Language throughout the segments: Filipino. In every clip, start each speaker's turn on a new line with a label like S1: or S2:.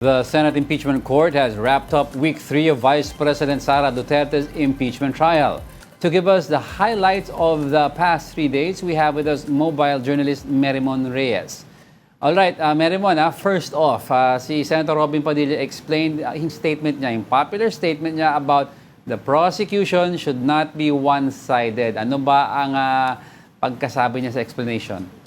S1: The Senate Impeachment Court has wrapped up week 3 of Vice President Sara Duterte's impeachment trial. To give us the highlights of the past 3 days, we have with us mobile journalist Merimon Reyes. All right, Merimon, first off, si Senator Robin Padilla explained yung statement niya, yung popular statement niya about the prosecution should not be one-sided. Ano ba ang pagkasabi niya sa explanation?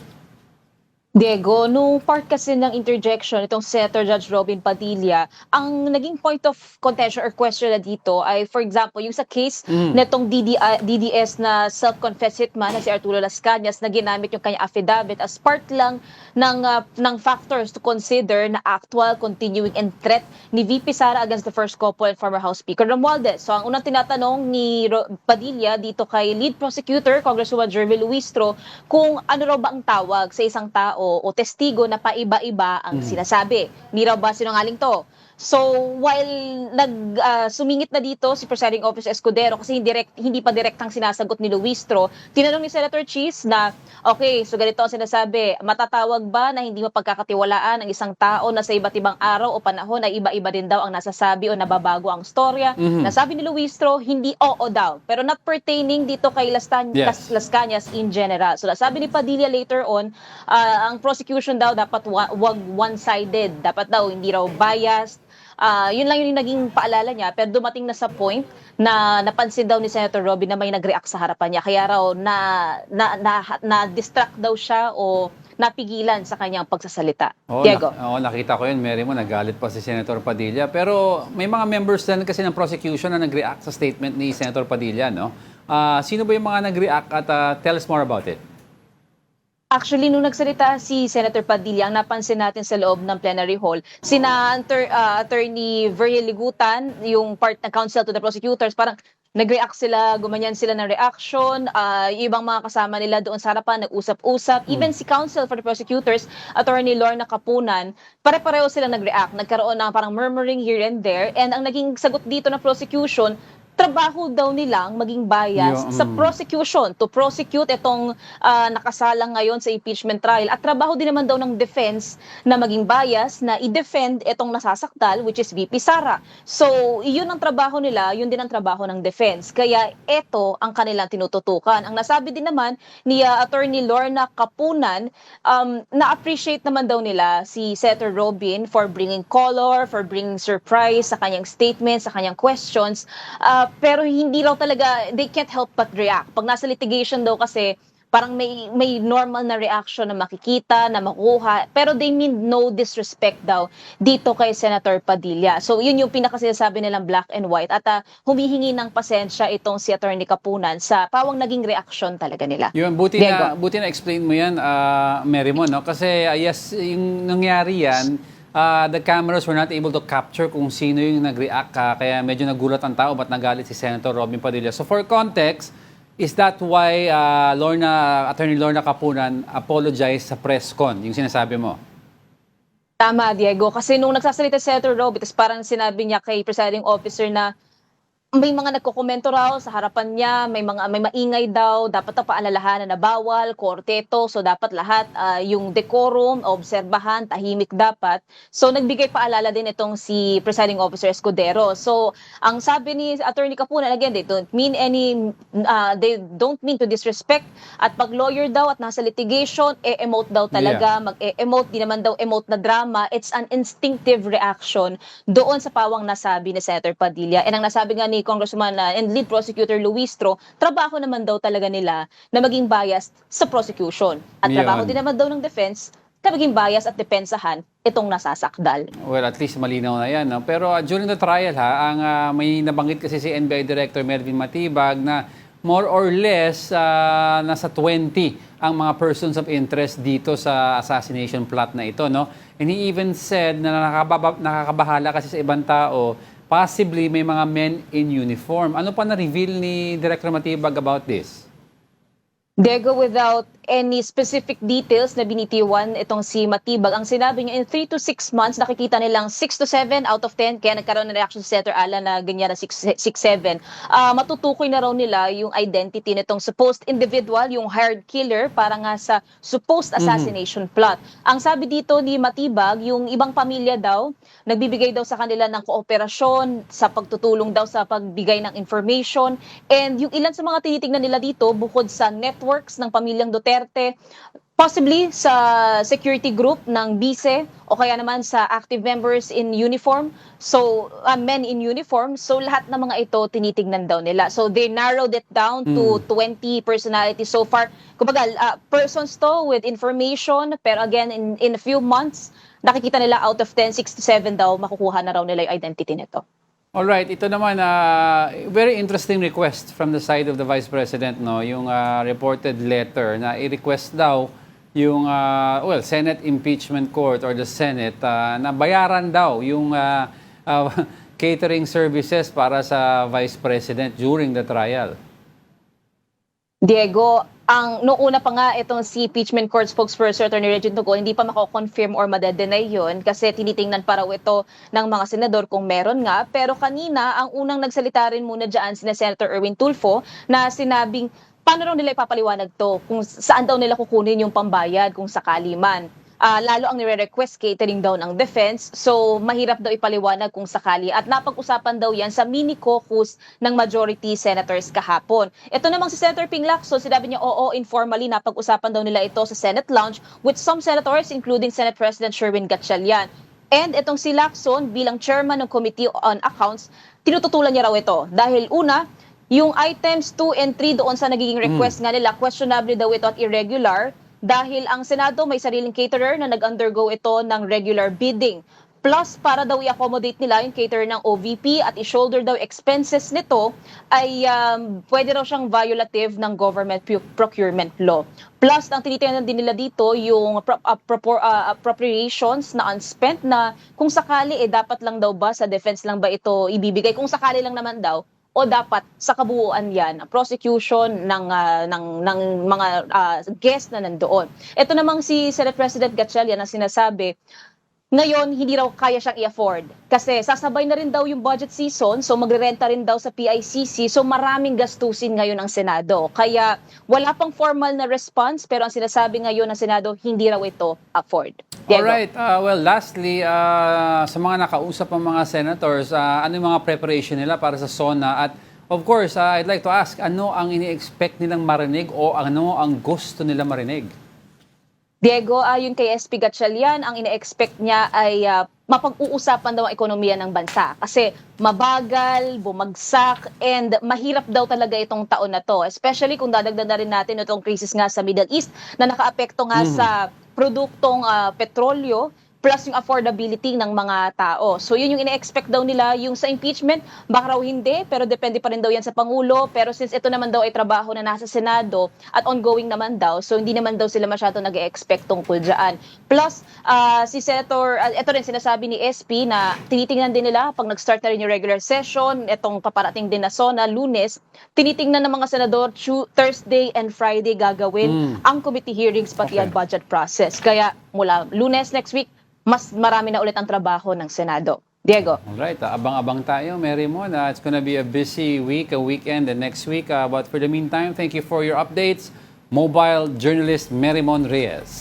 S2: Diego, nung part kasi ng interjection itong Senator Judge Robin Padilla, ang naging point of contention or question na dito ay, for example, yung sa case netong DDS na self-confessed hitman na si Arturo Las Cañas na ginamit yung kanyang affidavit as part lang ng factors to consider na actual, continuing, and threat ni VP Sara against the first couple and former House Speaker Romualdez. So ang unang tinatanong ni Padilla dito kay lead prosecutor, Congresswoman Jervy Luistro, kung ano raw ba ang tawag sa isang tao o testigo na paiba-iba ang sinasabi. Hindi raw ba sinungaling to? So, while sumingit na dito si Presiding Officer Escudero kasi hindi pa direktang sinasagot ni Luistro, tinanong ni Senator Cheese na, okay, so ganito ang sinasabi, matatawag ba na hindi mapagkakatiwalaan ang isang tao na sa iba't ibang araw o panahon ay iba-iba din daw ang nasasabi o nababago ang storya? Nasabi ni Luistro, hindi oo daw, pero not pertaining dito kay Las Cañas in general. So, nasabi ni Padilla later on, ang prosecution daw dapat wag one-sided, dapat daw hindi raw biased. Yun lang yung naging paalala niya, pero dumating na sa point na napansin daw ni Senator Robin na may nag-react sa harapan niya. Kaya raw na-distract daw siya o napigilan sa kanyang pagsasalita. Diego.
S1: Nakita ko yun, Mary mo, nagalit pa si Senator Padilla. Pero may mga members din kasi ng prosecution na nag-react sa statement ni Senator Padilla, no? Sino ba yung mga nag-react at tell us more about it?
S2: Actually, nung nagsalita si Senator Padilla, ang napansin natin sa loob ng plenary hall, sina Attorney Virgil Ligutan, yung part ng counsel to the prosecutors, parang nag-react sila, gumanyan sila ng reaction, yung ibang mga kasama nila doon sa harapan, nag-usap-usap. Even si counsel for the prosecutors, Attorney Lorna Capunan, pare-pareho sila nag-react. Nagkaroon ng parang murmuring here and there. And ang naging sagot dito ng prosecution, trabaho daw nilang maging bias sa prosecution to prosecute itong nakasalang ngayon sa impeachment trial at trabaho din naman daw ng defense na maging bias na i-defend itong nasasakdal which is VP Sara. So, iyon ang trabaho nila, yun din ang trabaho ng defense. Kaya ito ang kanilang tinututukan. Ang nasabi din naman ni Attorney Lorna Capunan, na-appreciate naman daw nila si Senator Robin for bringing color, for bringing surprise sa kanyang statements, sa kanyang questions. Pero hindi raw talaga, they can't help but react. Pag nasa litigation daw kasi, parang may normal na reaction na makikita, na makuha, pero they mean no disrespect daw dito kay Senator Padilla. So yun yung pinakasinasabi nilang black and white at humihingi ng pasensya itong si Attorney Capunan sa pawang naging reaction talaga nila.
S1: Yun, buti na explain mo yan, Mary mo, no? Kasi yes, yung nangyari yan, the cameras were not able to capture kung sino yung nag-react, kaya medyo nagulat ang tao ba't nagalit si Senator Robin Padilla. So for context, is that why Attorney Lorna Capunan apologized sa press con, yung sinasabi mo?
S2: Tama, Diego. Kasi nung nagsasalita si Senator Robin, parang sinabi niya kay presiding officer na may mga nagkokomento raw sa harapan niya, may maingay daw, dapat na paalalahanan na bawal, korteto, so dapat lahat yung decorum, obserbahan, tahimik dapat. So nagbigay paalala din itong si Presiding Officer Escudero. So ang sabi ni Attorney Capunan, again, they don't mean to disrespect at pag lawyer daw at nasa litigation, emote daw talaga, mag-emote, di naman daw emote na drama, it's an instinctive reaction doon sa pawang nasabi ni Senator Padilla. And ang nasabi nga ni Congressman and lead prosecutor Luistro, trabaho naman daw talaga nila na maging biased sa prosecution. At trabaho din naman daw ng defense na maging biased at depensahan itong nasasakdal.
S1: Well, at least malinaw na yan. No? Pero during the trial, may nabanggit kasi si NBI Director Melvin Matibag na more or less nasa 20 ang mga persons of interest dito sa assassination plot na ito. No? And he even said na nakakabahala kasi sa ibang tao, possibly may mga men in uniform. Ano pa na-reveal ni Director Matibag about this?
S2: Diego, without any specific details na binitiwan itong si Matibag. Ang sinabi niya, in 3 to 6 months, nakikita nilang 6 to 7 out of 10, kaya nagkaroon ng reaction si Senator Alan na ganyan na 6-7. Matutukoy na raw nila yung identity nitong supposed individual, yung hired killer, para nga sa supposed assassination plot. Ang sabi dito ni Matibag, yung ibang pamilya daw, nagbibigay daw sa kanila ng kooperasyon, sa pagtutulong daw sa pagbigay ng information, and yung ilan sa mga tinitingnan nila dito, bukod sa networks ng pamilyang Duterte, possibly sa security group ng BICE o kaya naman sa active members in uniform, so men in uniform, so lahat ng mga ito tinitingnan daw nila. So they narrowed it down to 20 personalities so far. Kumbaga, persons to with information, pero again, in a few months, nakikita nila out of 10, 6 to 7 daw, makukuha na raw nila yung identity nito.
S1: All right, ito naman very interesting request from the side of the Vice President, no, yung reported letter na i-request daw yung Senate Impeachment Court or the Senate na bayaran daw yung catering services para sa Vice President during the trial.
S2: Diego, noong una pa nga itong si impeachment court spokesperson Attorney Regine Tugon, hindi pa mako-confirm or madedenay yun kasi tinitingnan pa raw ito ng mga senador kung meron nga. Pero kanina, ang unang nagsalita rin muna dyan si Senator Erwin Tulfo na sinabing paano raw nila ipapaliwanag to, kung saan daw nila kukunin yung pambayad kung sakali man. Lalo ang nire-request catering daw ng defense, so mahirap daw ipaliwanag kung sakali. At napag-usapan daw yan sa mini caucus ng majority senators kahapon. Ito namang si Senator Ping Lacson, sinabi niya oo, informally napag-usapan daw nila ito sa Senate lounge with some senators including Senate President Sherwin Gatchalian. And itong si Lacson bilang chairman ng Committee on Accounts, tinututulan niya raw ito. Dahil una, yung items 2 and 3 doon sa nagiging request nga nila, questionable daw ito at irregular. Dahil ang Senado may sariling caterer na nag-undergo ito ng regular bidding. Plus, para daw i-accommodate nila yung caterer ng OVP at i-shoulder daw expenses nito, ay pwede raw siyang violative ng government procurement law. Plus, ang tinitingnan din nila dito, yung appropriations na unspent na kung sakali, dapat lang daw ba sa defense lang ba ito ibibigay? Kung sakali lang naman daw, o dapat sa kabuuan yan, prosecution ng mga guests na nandoon. Ito namang si Senate President Gatchalian ang sinasabi, ngayon hindi raw kaya siyang i-afford kasi sasabay na rin daw yung budget season, so magrerenta rin daw sa PICC, so maraming gastusin ngayon ang Senado. Kaya wala pang formal na response, pero ang sinasabi ngayon ng Senado, hindi raw ito afford. Diego.
S1: Alright, lastly, sa mga nakausap ang mga senators, ano yung mga preparation nila para sa SONA? At of course, I'd like to ask, ano ang ini-expect nilang marinig o ano ang gusto nila marinig?
S2: Diego, ayon kay SP Gatchalian, ang ine-expect niya ay mapag-uusapan daw ang ekonomiya ng bansa. Kasi mabagal, bumagsak, and mahirap daw talaga itong taon na to. Especially kung dadagdag na rin natin itong crisis nga sa Middle East na nakaapekto nga sa produktong petrolyo plus yung affordability ng mga tao. So yun yung ine-expect daw nila. Yung sa impeachment, baka raw hindi, pero depende pa rin daw yan sa Pangulo. Pero since ito naman daw ay trabaho na nasa Senado at ongoing naman daw, so hindi naman daw sila masyado nag-expect tungkol dyan. Plus, si Senator, ito rin sinasabi ni SP na tinitingnan din nila pag nag-start na rin yung regular session, itong paparating din na SONA, Lunes, tinitingnan ng mga senador Thursday and Friday gagawin ang committee hearings pati ang budget process. Kaya mula Lunes next week, mas marami na ulit ang trabaho ng Senado. Diego.
S1: Alright, abang-abang tayo, Mary Mon. It's gonna be a busy week, a weekend, and next week. But for the meantime, thank you for your updates. Mobile journalist Mary Mon Reyes.